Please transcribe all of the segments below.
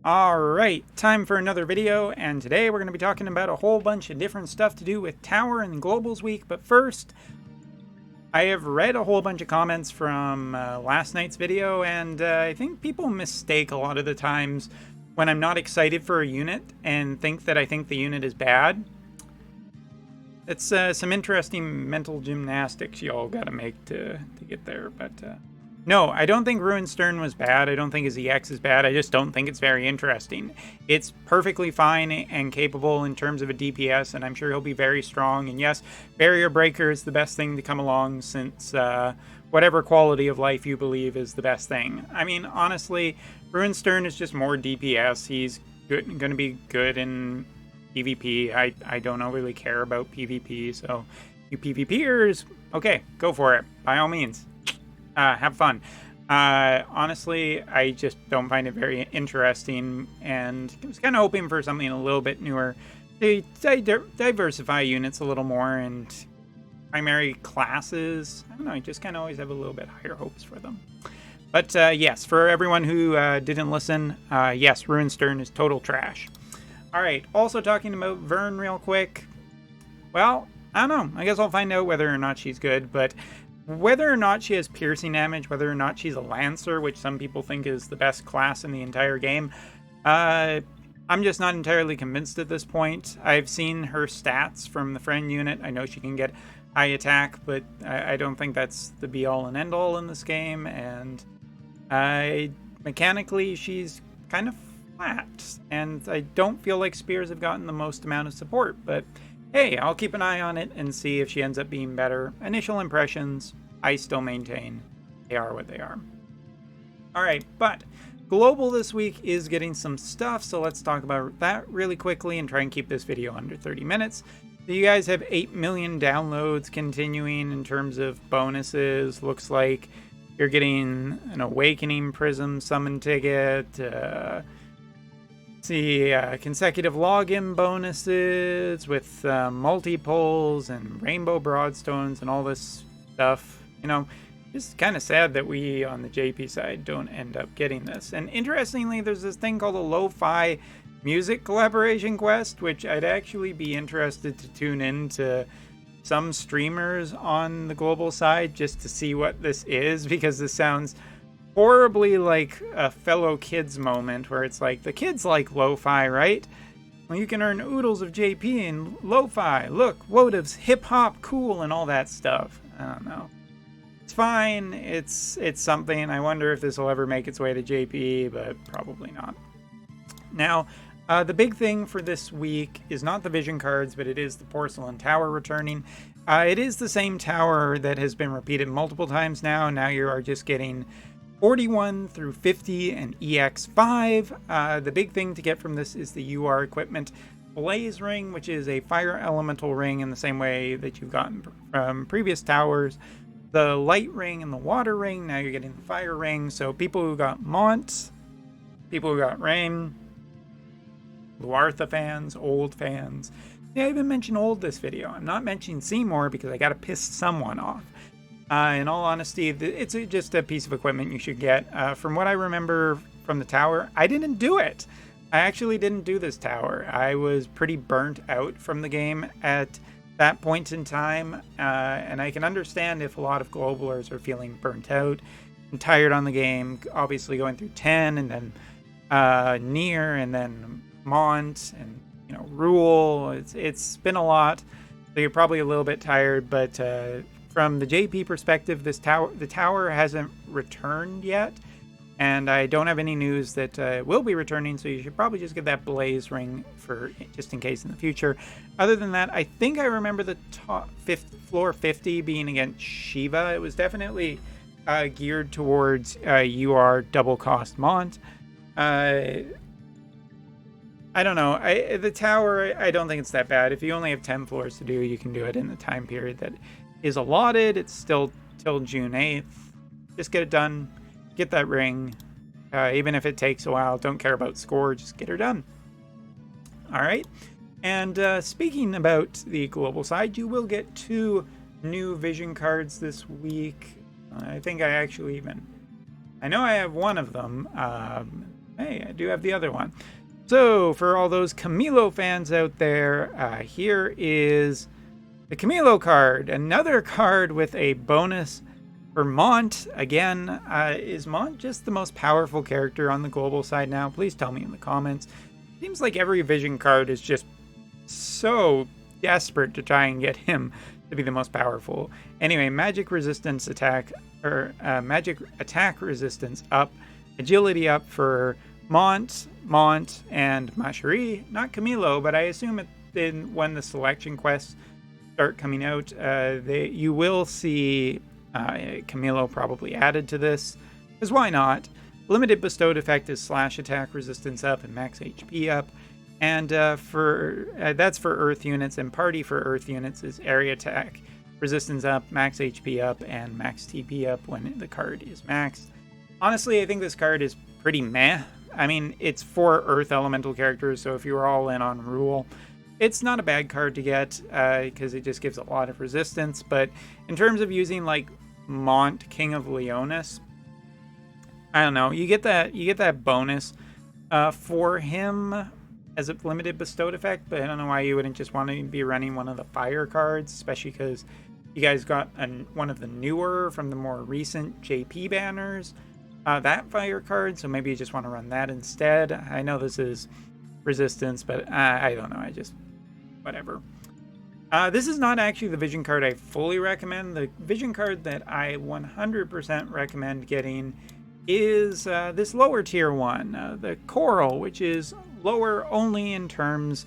Alright, time for another video, and today we're going to be talking about a whole bunch of different stuff to do with Tower and Globals Week, but first, I have read a whole bunch of comments from last night's video, and I think people mistake a lot of the times when I'm not excited for a unit and think that I think the unit is bad. It's some interesting mental gymnastics y'all gotta make to get there, but no, I don't think Ruin Sterne was bad. I don't think his EX is bad. I just don't think it's very interesting. It's perfectly fine and capable in terms of a DPS, and I'm sure he'll be very strong. And yes, Barrier Breaker is the best thing to come along since whatever quality of life you believe is the best thing. I mean, honestly, Ruin Sterne is just more DPS. He's going to be good in PvP. I don't really care about PvP, so you PvPers, okay, go for it, by all means. Have fun. Honestly, I just don't find it very interesting, and I was kind of hoping for something a little bit newer. They diversify units a little more, and primary classes, I don't know, I just kind of always have a little bit higher hopes for them. But yes, for everyone who didn't listen, yes, Ruin Sterne is total trash. Alright, also talking about Vern real quick. Well, I don't know. I guess I'll find out whether or not she's good, but whether or not she has piercing damage, whether or not she's a Lancer, which some people think is the best class in the entire game, I'm just not entirely convinced at this point. I've seen her stats from the friend unit. I know she can get high attack, but I don't think that's the be-all and end-all in this game, and mechanically she's kind of flat, and I don't feel like spears have gotten the most amount of support, but hey, I'll keep an eye on it and see if she ends up being better. Initial impressions, I still maintain they are what they are. Alright, but Global this week is getting some stuff, so let's talk about that really quickly and try and keep this video under 30 minutes. So you guys have 8 million downloads continuing in terms of bonuses. Looks like you're getting an Awakening Prism summon ticket, consecutive login bonuses with multi-polls and rainbow broadstones and all this stuff. You know, it's kind of sad that we on the JP side don't end up getting this. And interestingly, there's this thing called a lo-fi music collaboration quest, which I'd actually be interested to tune into some streamers on the global side just to see what this is, because this sounds horribly like a fellow kids moment where it's like, the kids like lo-fi, right? Well, you can earn oodles of JP in lo-fi. Look, Wotv's hip-hop cool and all that stuff. I don't know. It's fine. It's something. I wonder if this will ever make its way to JP, but probably not. Now, the big thing for this week is not the vision cards, but it is the Porcelain Tower returning. It is the same tower that has been repeated multiple times now. Now you are just getting 41 through 50 and EX5. The big thing to get from this is the UR equipment Blaze Ring, which is a fire elemental ring in the same way that you've gotten from previous towers. The light ring and the water ring, now you're getting the fire ring. So people who got Mont, people who got Rain, Luartha fans, old fans. Yeah, I even mentioned old this video. I'm not mentioning Seymour because I gotta piss someone off. In all honesty, it's just a piece of equipment you should get. From what I remember from the tower, I didn't do it. I actually didn't do this tower. I was pretty burnt out from the game at that point in time, and I can understand if a lot of globalers are feeling burnt out and tired on the game, obviously going through 10 and then Near and then Mont and, you know, Rule. It's been a lot, so you're probably a little bit tired, but from the JP perspective, the tower hasn't returned yet, and I don't have any news that it will be returning, so you should probably just get that Blaze Ring for just in case in the future. Other than that, I think I remember the top floor 50 being against Shiva. It was definitely geared towards UR double cost Mont. I don't know. The tower, I don't think it's that bad. If you only have 10 floors to do, you can do it in the time period that is allotted. It's still till June 8th. Just get it done. Get that ring. Even if it takes a while, don't care about score. Just get her done. All right. And speaking about the global side, you will get 2 new vision cards this week. I think I actually even I know I have one of them. Hey, I do have the other one. So, for all those Camilo fans out there, here is the Camilo card. Another card with a bonus for Mont. Again, is Mont just the most powerful character on the global side now? Please tell me in the comments. Seems like every Vision card is just so desperate to try and get him to be the most powerful. Anyway, magic resistance attack, or magic attack resistance up, agility up for Mont, and Macherie. Not Camilo, but I assume when the selection quests start coming out, you will see Camilo probably added to this, because why not? Limited bestowed effect is slash attack resistance up and max HP up, and that's for Earth units, and party for Earth units is area attack resistance up, max HP up, and max TP up when the card is maxed. Honestly, I think this card is pretty meh. I mean, it's for Earth elemental characters, so if you were all in on Rule, it's not a bad card to get, because it just gives a lot of resistance. But in terms of using like Mont, King of Leonis, I don't know. You get that bonus for him as a limited bestowed effect, but I don't know why you wouldn't just want to be running one of the fire cards, especially because you guys got one of the newer from the more recent JP banners, that fire card, so maybe you just want to run that instead. I know this is resistance, but I don't know. I just whatever. This is not actually the Vision card I fully recommend. The Vision card that I 100% recommend getting is this lower tier one, the Coral, which is lower only in terms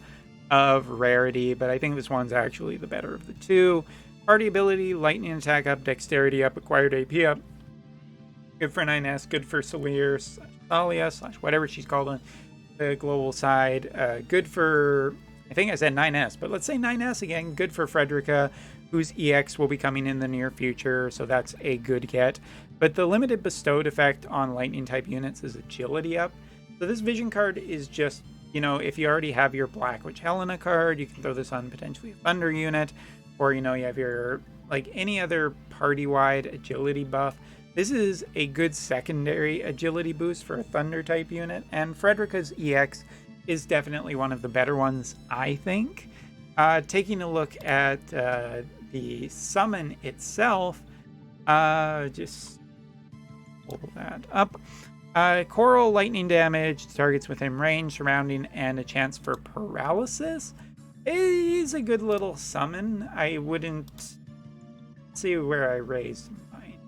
of rarity, but I think this one's actually the better of the two. Party ability, lightning attack up, dexterity up, acquired AP up. Good for 9S, good for Salir, Thalia, / whatever she's called on the global side. Good for, I think I said 9S, but let's say 9S again. Good for Frederica, whose EX will be coming in the near future, so that's a good get. But the limited bestowed effect on lightning type units is agility up. So this Vision card is just, you know, if you already have your Black Witch Helena card, you can throw this on potentially a Thunder unit, or, you know, you have your, like, any other party-wide agility buff. This is a good secondary agility boost for a Thunder type unit, and Frederica's EX is definitely one of the better ones, I think. Taking a look at the summon itself, just pull that up. Coral lightning damage, targets within range, surrounding, and a chance for paralysis. It is a good little summon. I wouldn't see where I raised mine.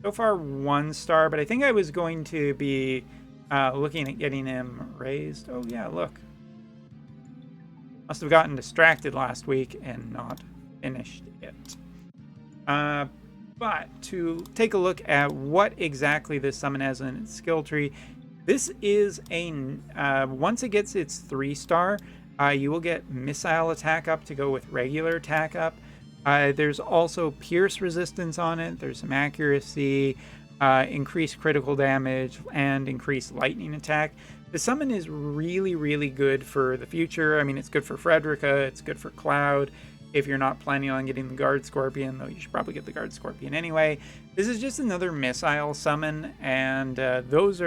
So far 1 star, but I think I was going to be looking at getting him raised. Oh yeah, look. Must have gotten distracted last week and not finished it. But to take a look at what exactly this summon has in its skill tree, this is a once it gets its 3-star, you will get missile attack up to go with regular attack up. There's also pierce resistance on it. There's some accuracy, increased critical damage, and increased lightning attack. The summon is really, really good for the future. I mean, it's good for Frederica. It's good for Cloud. If you're not planning on getting the Guard Scorpion, though you should probably get the Guard Scorpion anyway. This is just another missile summon, and those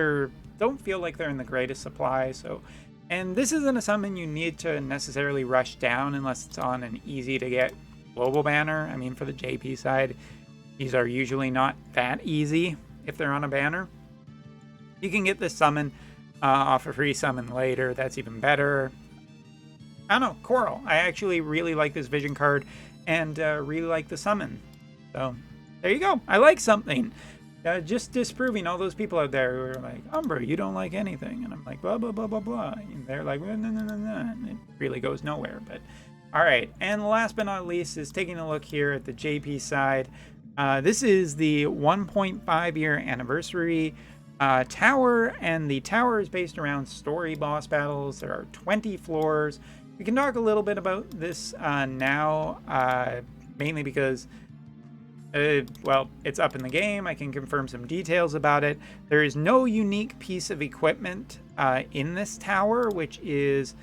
don't feel like they're in the greatest supply. And this isn't a summon you need to necessarily rush down unless it's on an easy to get global banner. I mean, for the JP side, these are usually not that easy if they're on a banner. You can get this summon off a free summon later. That's even better. I don't know, Coral. I actually really like this Vision card and really like the summon. So there you go. I like something. Just disproving all those people out there who are like, Umbra, you don't like anything. And I'm like, blah, blah, blah, blah, blah. And they're like, no, no, no, no, no. And it really goes nowhere. But all right. And last but not least is taking a look here at the JP side. This is the 1.5 year anniversary tower. And the tower is based around story boss battles. There are 20 floors. We can talk a little bit about this now, mainly because, well, it's up in the game. I can confirm some details about it. There is no unique piece of equipment in this tower, which is,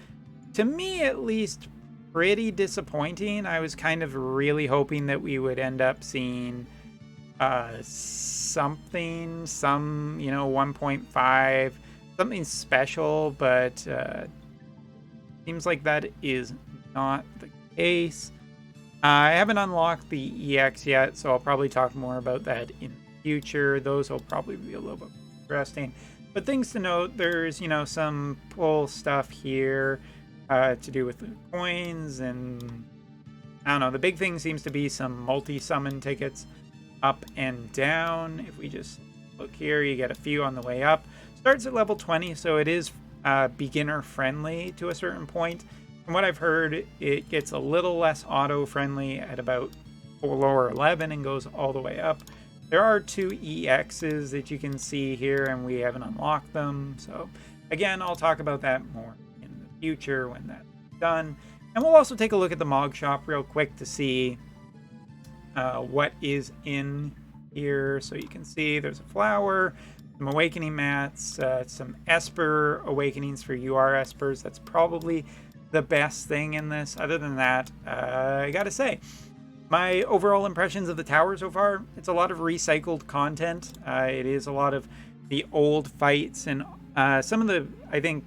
to me at least, pretty disappointing. I was kind of really hoping that we would end up seeing something, you know, 1.5, something special, but seems like that is not the case. I haven't unlocked the EX yet, so I'll probably talk more about that in the future. Those will probably be a little bit interesting. But things to note, there's, you know, some pull stuff here to do with the coins, and I don't know, the big thing seems to be some multi-summon tickets up and down. If we just look here, you get a few on the way up. Starts at level 20, so it is beginner friendly to a certain point. From what I've heard, it gets a little less auto friendly at about lower 11 and goes all the way up. There are 2 EXs that you can see here, and we haven't unlocked them. So again, I'll talk about that more in the future when that's done. And we'll also take a look at the Mog Shop real quick to see what is in here. So you can see there's a flower, some awakening mats, some Esper awakenings for UR Espers. That's probably the best thing in this. Other than that, I gotta say, my overall impressions of the tower so far, it's a lot of recycled content. It is a lot of the old fights, and some of the, I think,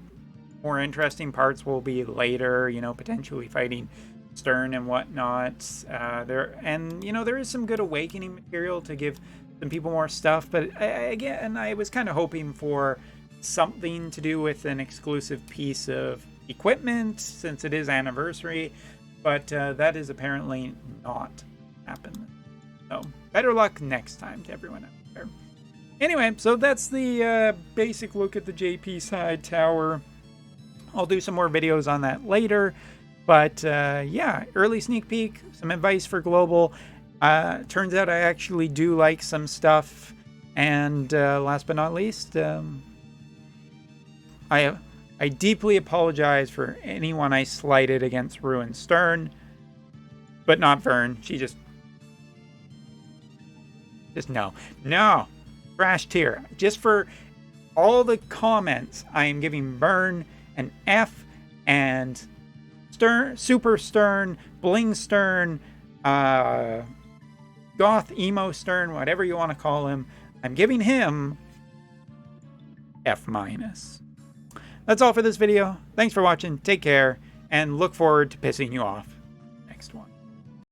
more interesting parts will be later, you know, potentially fighting Stern and whatnot. You know, there is some good awakening material to give some people more stuff, but I was kind of hoping for something to do with an exclusive piece of equipment since it is anniversary, but that is apparently not happening. So better luck next time to everyone out there. Anyway, so that's the basic look at the JP side tower. I'll do some more videos on that later, but yeah, early sneak peek, some advice for global. Turns out I actually do like some stuff, and last but not least, I deeply apologize for anyone I slighted against Ruin Stern, but not Vern. She just no, trash tier. Just for all the comments, I am giving Vern an F, and Stern, Super Stern, Bling Stern, Goth Emo Stern, whatever you want to call him, I'm giving him F-. That's all for this video. Thanks for watching, take care, and look forward to pissing you off.